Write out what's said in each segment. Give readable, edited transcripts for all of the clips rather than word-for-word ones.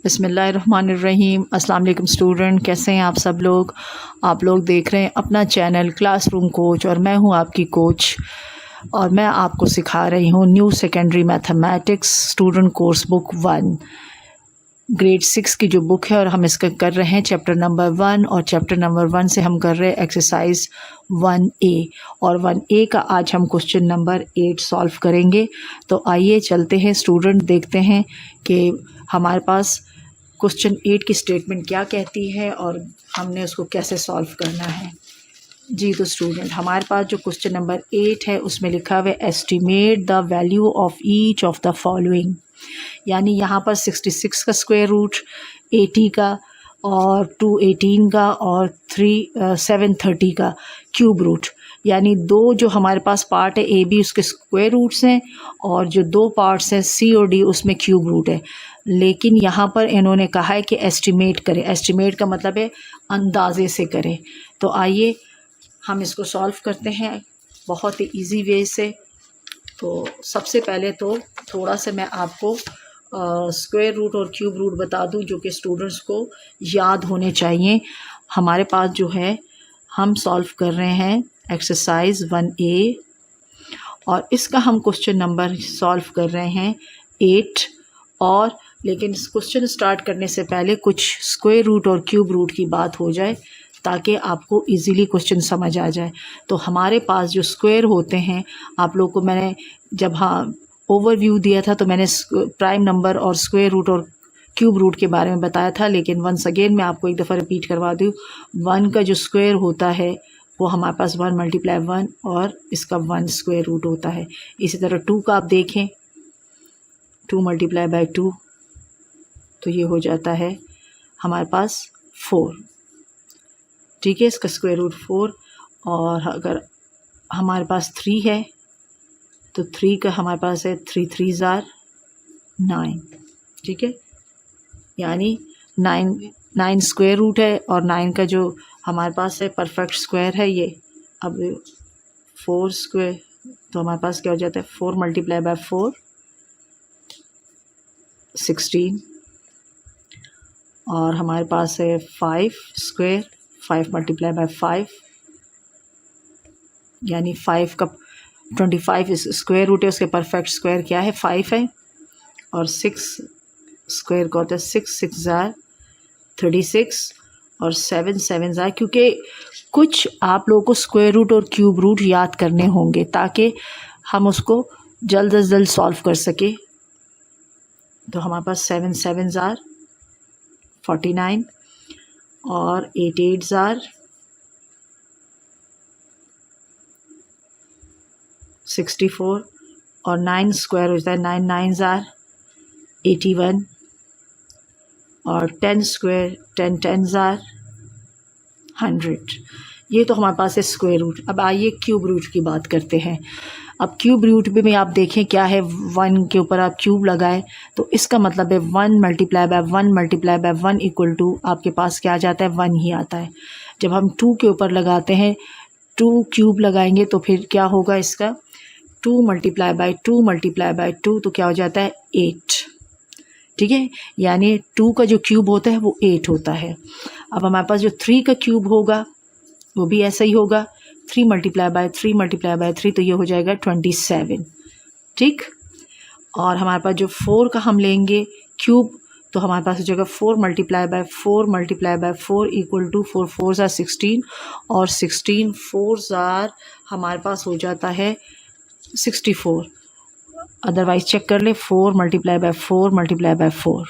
बिस्मिल्लाहिर्रहमानिर्रहीम। अस्सलाम वालेकुम स्टूडेंट, कैसे हैं आप सब लोग। आप लोग देख रहे हैं अपना चैनल क्लासरूम कोच और मैं हूं आपकी कोच और मैं आपको सिखा रही हूं new secondary mathematics student course book 1 grade 6 की जो बुक है और हम इसका कर रहे हैं चैप्टर नंबर 1 और चैप्टर नंबर 1 से हम कर रहे हैं एक्सरसाइज 1A और 1A का आज हम क्वेश्चन नंबर 8 सॉल्व करेंगे। तो आइए चलते हैं स्टूडेंट, देखते हैं कि हमारे पास क्वेश्चन 8 की स्टेटमेंट क्या कहती है और हमने उसको कैसे सॉल्व करना है। जी तो स्टूडेंट, हमारे पास जो क्वेश्चन नंबर 8 है उसमें लिखा हुआ है estimate the value of each of the following, यानी यहाँ पर 66 का स्क्वायर रूट, 80 का और 218 का और 730 का क्यूब रूट, यानी दो जो हमारे पास पार्ट है ए बी उसके स्क्वायर रूट्स हैं और जो दो पार्ट्स हैं सी और डी उसमें क्यूब रूट है। लेकिन यहाँ पर इन्होंने कहा है कि एस्टिमेट करें। एस्टिमेट का मतलब है अंदाजे से करें। तो आइए हम इसको सॉल्व करते हैं बहुत ही इजी वे से। तो सबसे पहले तो थोड़ा सा मैं आपको स्क्वायर रूट और क्यूब रूट बता दूं जो कि स्टूडेंट्स को याद होने चाहिए। हमारे पास जो है हम सॉल्व कर रहे हैं एक्सरसाइज 1A और इसका हम क्वेश्चन नंबर सॉल्व कर रहे हैं 8 और लेकिन इस क्वेश्चन स्टार्ट करने से पहले कुछ स्क्वायर रूट और क्यूब रूट की बात हो जाए ताकि आपको इजीली क्वेश्चन समझ आ जाए। तो हमारे पास जो स्क्वायर होते हैं, आप लोग को मैंने जब ओवरव्यू दिया था तो मैंने प्राइम नंबर और स्क्वायर रूट और क्यूब रूट के बारे में बताया था, लेकिन वंस अगेन मैं आपको एक दफ़ा रिपीट करवा दूँ। 1 का जो स्क्वायर होता है वो हमारे पास 1 × 1 और इसका 1 स्क्वायर रूट होता है। इसी तरह 2 का आप देखें, 2 × 2 तो ये हो जाता है हमारे पास 4, ठीक है, इसका स्क्वायर रूट 4। और अगर हमारे पास 3 है तो 3 का हमारे पास है 3 3s are 9, ठीक है, यानी 9 स्क्वायर रूट है और 9 का जो हमारे पास है परफेक्ट स्क्वायर है ये। अब 4 स्क्वायर तो हमारे पास क्या हो जाता है 4 × 4 16 और हमारे पास है 5 स्क्वायर 5 × 5 यानी 5 का 25 स्क्वायर रूट है, उसके परफेक्ट स्क्वायर क्या है 5 है और 6 स्क्वायर का होता है 6 6s are 36 और 7 7s are, क्योंकि कुछ आप लोगों को स्क्वायर रूट और क्यूब रूट याद करने होंगे ताकि हम उसको जल्द अज जल्द सॉल्व कर सके। तो हमारे पास 7 7s are 49 और 8 8s are 64 और 9 स्क्वायर होता है 9 9s are 81 और 10 स्क्वायर 10 10s are 100। ये तो हमारे पास है स्क्वायर रूट। अब आइए क्यूब रूट की बात करते हैं। अब क्यूब रूट में आप देखें क्या है, 1 के ऊपर आप क्यूब लगाएं तो इसका मतलब है 1 × 1 × 1 इक्वल टू आपके पास क्या आ जाता है 1 ही आता है। जब हम 2 के ऊपर लगाते हैं 2 क्यूब लगाएंगे तो फिर क्या होगा इसका 2 × 2 × 2 तो क्या हो जाता है 8, ठीक है, यानी 2 का जो क्यूब होता है वो 8 होता है। अब हमारे पास जो 3 का क्यूब होगा वो भी ऐसा ही होगा 3 × 3 × 3 तो ये हो जाएगा 27, ठीक। और हमारे पास जो 4 का हम लेंगे क्यूब तो हमारे पास हो जाएगा 4 × 4 × 4 इक्वल टू 4 4s are 16 और 16 4s are हमारे पास हो जाता है 64। अदरवाइज चेक कर ले 4 × 4 × 4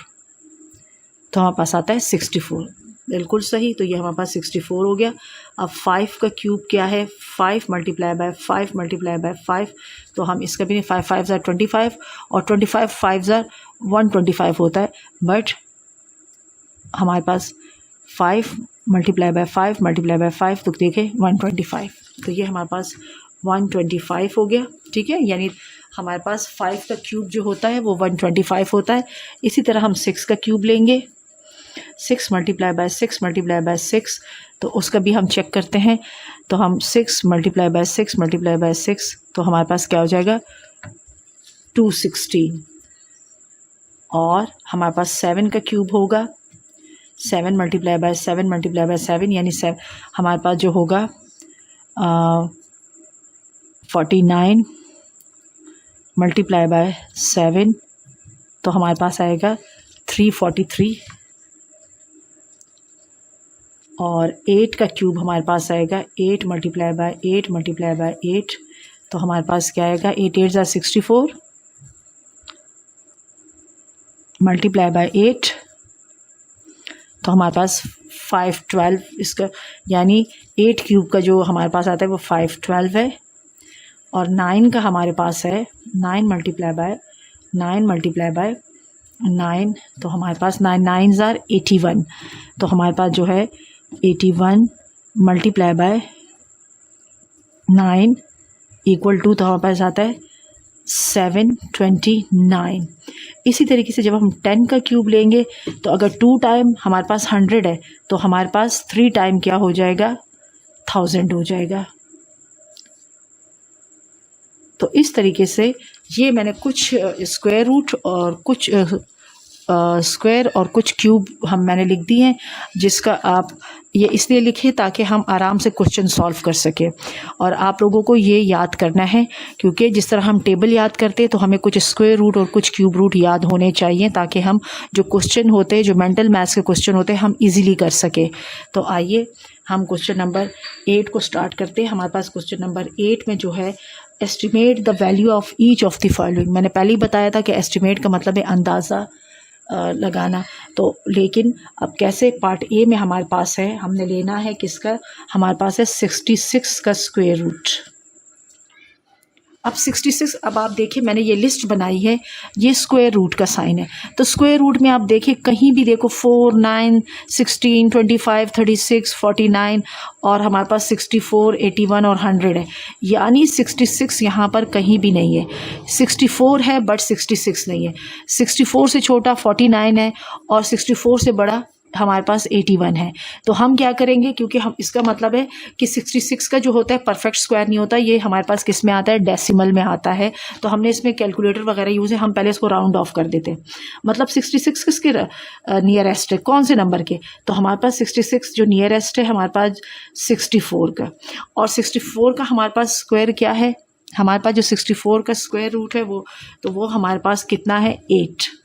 तो हमारे पास आता है 64, बिल्कुल सही। तो ये हमारे पास 64 हो गया। अब 5 का क्यूब क्या है 5 × 5 × 5 तो हम इसका भी 5 5s are 25 और 25 5s are 125 होता है, बट हमारे पास 5 × 5 × 5 तो देखें 125, तो ये हमारे पास 125 हो गया, ठीक है, यानी हमारे पास 5 का क्यूब जो होता है वो 125 होता है। इसी तरह हम 6 का क्यूब लेंगे 6 × 6 × 6 तो उसका भी हम चेक करते हैं। तो हम 6 × 6 × 6 तो हमारे पास क्या हो जाएगा 216, और हमारे पास 7 का क्यूब होगा, 7 मल्टीप्लाई बाय 7 मल्टीप्लाई बाय 7 यानी हमारे पास जो होगा 49 मल्टीप्लाई बाय 7, तो हमारे पास आएगा 343। और 8 का क्यूब हमारे पास आएगा 8 मल्टीप्लाई बाय 8 मल्टीप्लाई बाय 8, तो हमारे पास क्या आएगा 8 8 64 मल्टीप्लाई बाय 8, तो हमारे पास 512 इसका, यानी 8 क्यूब का जो हमारे पास आता है वो 512 है। और 9 का हमारे पास है 9 मल्टीप्लाई बाय 9, तो हमारे पास 9 9 81, तो हमारे पास जो है 81 मल्टीप्लाई बाय 9 इक्वल टू, तो हमारे पास आता है 729। इसी तरीके से जब हम 10 का क्यूब लेंगे तो अगर 2 टाइम हमारे पास 100 है तो हमारे पास 3 टाइम क्या हो जाएगा 1000 हो जाएगा। तो इस तरीके से ये मैंने कुछ स्क्वायर रूट और कुछ स्क्वायर और कुछ क्यूब मैंने लिख दी हैं, जिसका आप ये इसलिए लिखे ताकि हम आराम से क्वेश्चन सॉल्व कर सकें। और आप लोगों को ये याद करना है, क्योंकि जिस तरह हम टेबल याद करते हैं तो हमें कुछ स्क्वायर रूट और कुछ क्यूब रूट याद होने चाहिए, ताकि हम जो क्वेश्चन होते हैं, जो मेंटल मैथ्स के क्वेश्चन होते हैं, हम इजीली कर सकें। तो आइए हम क्वेश्चन नंबर 8 को स्टार्ट करते हैं। हमारे पास क्वेश्चन नंबर 8 में जो है estimate the value of each of the following. मैंने पहले ही बताया था कि एस्टिमेट का मतलब है अंदाज़ा लगाना। तो लेकिन अब कैसे, पार्ट ए में हमारे पास है, हमने लेना है किसका, हमारे पास है 66 का स्क्वायर रूट। अब 66, अब आप देखिए मैंने ये लिस्ट बनाई है, ये स्क्वायर रूट का साइन है। तो स्क्वायर रूट में आप देखिए कहीं भी देखो 4 9 16 25 36 49 और हमारे पास 64 81 और 100 है, यानी 66 यहाँ पर कहीं भी नहीं है। 64 है बट 66 नहीं है। 64 से छोटा 49 है और 64 से बड़ा हमारे पास 81 है। तो हम क्या करेंगे, क्योंकि हम इसका मतलब है कि 66 का जो होता है परफेक्ट स्क्वायर नहीं होता, ये हमारे पास किस में आता है, डेसिमल में आता है। तो हमने इसमें कैलकुलेटर वगैरह यूज़ है, हम पहले इसको राउंड ऑफ कर देते हैं। मतलब 66 किसके नियरेस्ट है, कौन से नंबर के, तो हमारे पास 66 जो नियरेस्ट है हमारे पास 64 का। और 64 का हमारे पास स्क्वायर क्या है, हमारे पास जो 64 का स्क्वायर रूट है वो हमारे पास कितना है 8।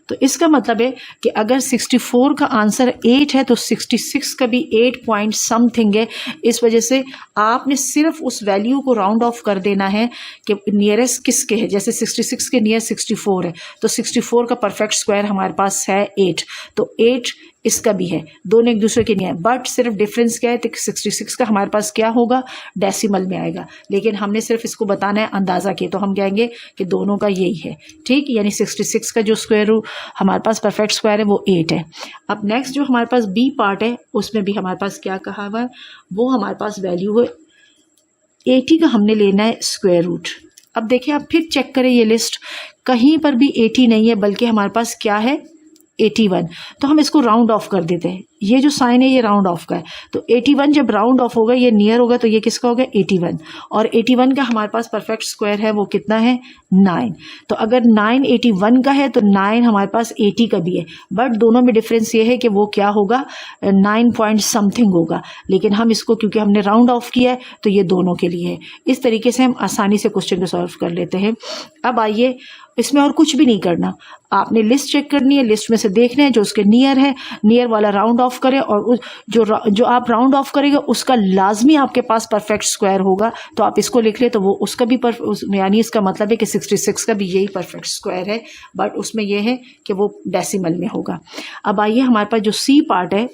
तो इसका मतलब है कि अगर 64 का आंसर 8 है तो 66 का भी 8 पॉइंट समथिंग है। इस वजह से आपने सिर्फ उस वैल्यू को राउंड ऑफ कर देना है कि नियरेस्ट किसके है। जैसे 66 के नियर 64 है तो 64 का परफेक्ट स्क्वायर हमारे पास है 8, तो 8 इसका भी है, दोनों एक दूसरे के नहीं है। बट सिर्फ डिफरेंस क्या है, तो 66 का हमारे पास क्या होगा, डेसिमल में आएगा। लेकिन हमने सिर्फ इसको बताना है अंदाज़ा के, तो हम कहेंगे कि दोनों का यही है, ठीक। यानी 66 का जो स्क्वायर रूट हमारे पास परफेक्ट स्क्वायर है वो 8 है। अब नेक्स्ट जो हमारे पास बी पार्ट है उसमें भी हमारे पास क्या कहा हुआ है, वो हमारे पास वैल्यू है 80 का हमने लेना है स्क्वायर रूट। अब देखिए आप फिर चेक करें ये लिस्ट, कहीं पर भी 80 नहीं है, बल्कि हमारे पास क्या है 81। तो हम इसको राउंड ऑफ कर देते हैं, ये जो साइन है ये राउंड ऑफ का है। तो 81 जब राउंड ऑफ होगा, ये नियर होगा, तो ये किसका होगा 81। और 81 का हमारे पास परफेक्ट स्क्वायर है वो कितना है 9। तो अगर 9 81 का है तो 9 हमारे पास 80 का भी है। बट दोनों में डिफरेंस ये है कि वो क्या होगा 9 पॉइंट समथिंग होगा। लेकिन हम इसको क्योंकि हमने राउंड ऑफ किया है तो ये दोनों के लिए है। इस तरीके से हम आसानी से क्वेश्चन को सॉल्व कर लेते हैं। अब आइए, इसमें और कुछ भी नहीं करना, आपने लिस्ट चेक करनी है, लिस्ट में से देखना है जो उसके नियर है, नियर वाला राउंड ऑफ करें और जो आप राउंड ऑफ करेंगे उसका लाजमी आपके पास परफेक्ट स्क्वायर होगा। तो आप इसको लिख ले तो वो उसका भी यानी इसका मतलब है कि 66 का भी यही परफेक्ट स्क्वायर है, बट उसमें यह है कि वो डेसिमल में होगा। अब आइए हमारे पास जो सी पार्ट है,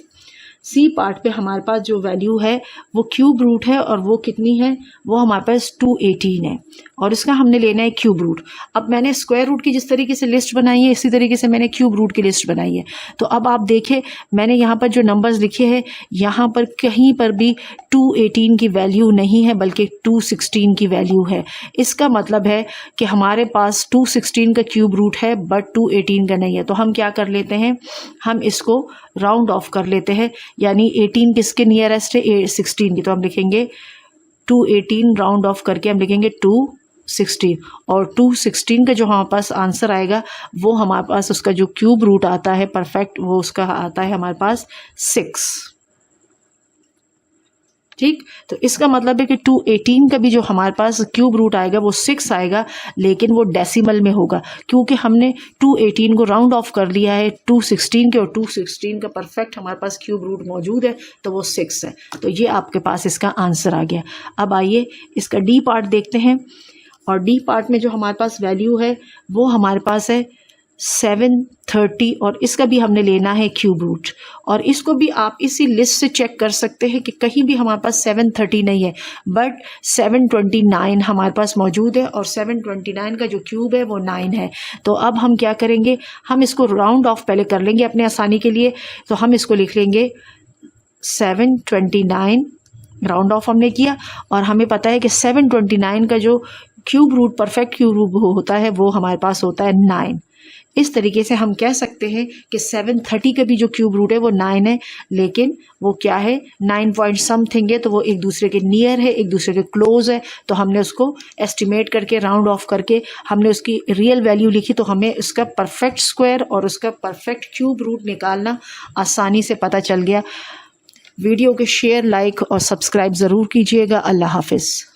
सी पार्ट पे हमारे पास जो वैल्यू है वो क्यूब रूट है और वो कितनी है, वो हमारे पास 218 है और इसका हमने लेना है क्यूब रूट। अब मैंने स्क्वायर रूट की जिस तरीके से लिस्ट बनाई है इसी तरीके से मैंने क्यूब रूट की लिस्ट बनाई है। तो अब आप देखें मैंने यहाँ पर जो नंबर्स लिखे हैं यहाँ पर कहीं पर भी 218 की वैल्यू नहीं है बल्कि 216 की वैल्यू है। इसका मतलब है कि हमारे पास 216 का क्यूब रूट है बट 218 का नहीं है। तो हम क्या कर लेते हैं, हम इसको राउंड ऑफ कर लेते हैं, यानी 18 किसके नियरेस्ट है 16 की। तो हम लिखेंगे 218 राउंड ऑफ करके हम लिखेंगे 2 216 और 216 का जो हमारे पास आंसर आएगा वो हमारे पास उसका जो क्यूब रूट आता है परफेक्ट, वो उसका आता है हमारे पास 6। ठीक, तो इसका मतलब है कि 218 का भी जो हमारे पास क्यूब रूट आएगा वो 6 आएगा, लेकिन वो डेसिमल में होगा क्योंकि हमने 218 को राउंड ऑफ कर लिया है 216 के, और 216 का परफेक्ट हमारे पास क्यूब रूट मौजूद है तो वो 6 है। तो ये आपके पास इसका आंसर आ गया। अब आइए इसका डी पार्ट देखते हैं, और डी पार्ट में जो हमारे पास वैल्यू है वो हमारे पास है 730, और इसका भी हमने लेना है क्यूब रूट। और इसको भी आप इसी लिस्ट से चेक कर सकते हैं कि कहीं भी हमारे पास 730 नहीं है, बट 729 हमारे पास मौजूद है, और 729 का जो क्यूब है वो 9 है। तो अब हम क्या करेंगे, हम इसको राउंड ऑफ पहले कर लेंगे अपने आसानी के लिए। तो हम इसको लिख लेंगे 729, राउंड ऑफ हमने किया, और हमें पता है कि 729 का जो cube root perfect cube root होता है वो हमारे पास होता है 9। इस तरीके से हम कह सकते हैं कि 730 का भी जो क्यूब रूट है वो 9 है, लेकिन वो क्या है 9 पॉइंट समथिंग है, तो वो एक दूसरे के नियर है, एक दूसरे के क्लोज है। तो हमने उसको एस्टिमेट करके राउंड ऑफ करके हमने उसकी रियल वैल्यू लिखी, तो हमें उसका परफेक्ट स्क्वायर और उसका परफेक्ट क्यूब रूट निकालना आसानी से पता चल गया। वीडियो के शेयर, लाइक और सब्सक्राइब ज़रूर कीजिएगा। अल्लाह हाफिज़।